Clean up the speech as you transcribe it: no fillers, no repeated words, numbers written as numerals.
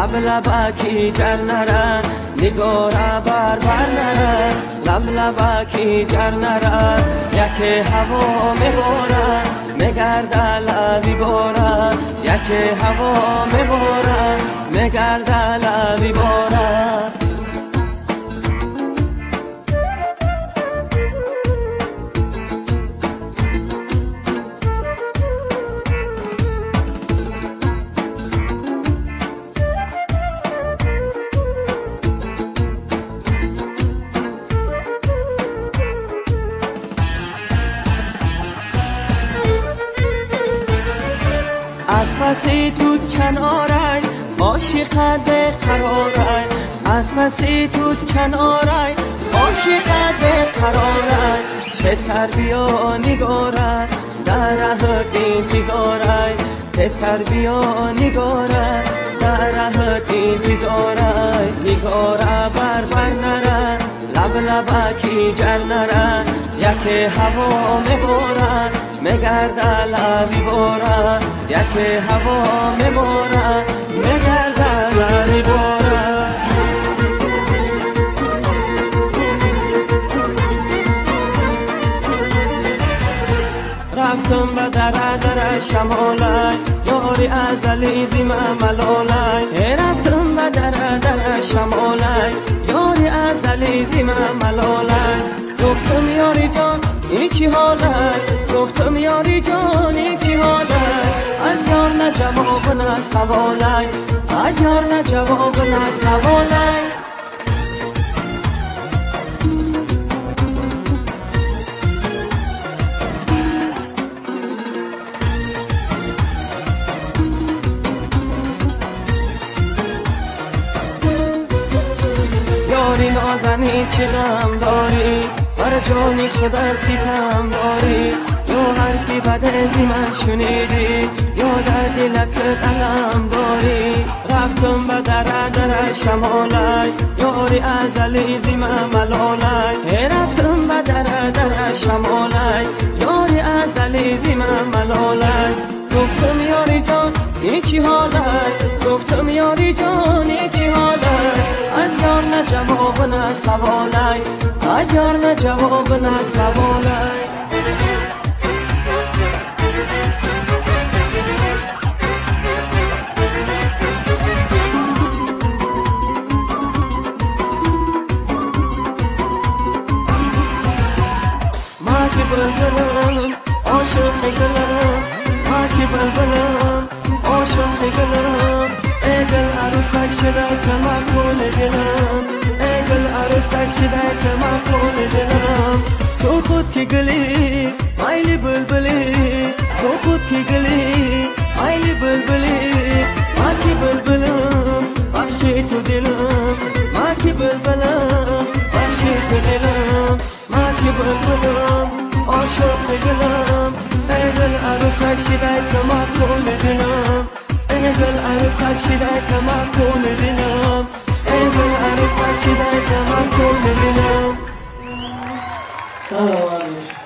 لب لبکی جر نرن نگارا بر نرن لب لبکی جر نرن یک هوا میبارن میگرده لبی بارن یک هوا میبارن میگرده لبی بارن از پسی توت کنارای عاشقت به قرارای از پسی توت کنارای عاشقت به قرارای پسر بیا نگارای در ره انتظارای پسر بیا نگارای در ره انتظارای نگارا بر نرن لب لبکی جر نرن یک هوا میبارن میگرده لبی بارن یک هوا میبارن میگرده لبی بارن رفتم به در شمالای یاری ازلی زیم ملالای رفتم به در شمالای یاری ازلی زیم ملالای گفتم یاری جان این چی حالت گفتم یاری جان این چی حالت از یار نه جواب نه سوالای از یار نه جواب نه سوالای یاری نازنی چی غم داری بر جانی خودت ستم داری یا حرفی بد ازی من شنیدی یا در دلت علم داری رفتم به در شمالای یاری ازلی زی من ملالای رفتم به در شمالای یاری ازلی زی من ملالای گفتم یاری جان این چی حالت گفتم یاری جان این چی حالت از یار نه جواب نه سوالای از یار نه جواب نه سوالای ما که بلبلم عاشق گلم ما که بلبلم عاشق گلم ای گل عروسک شده که مخمول دلم ای گل عروسک شده که مخمول دلم تو خود که گلی مایلی بلبلی تو خود که گلی مایلی بلبلی ما که بلبلم بخشی تو دلم ما که بلبلم بخشی تو دلم ما که بلبلم عاشق گلم ای گل عروسک شده که مخمول دلم ای گل عروسک شده که مخمول دلم ای گل عروسک شده که مخمول دلم. سلام علیکم.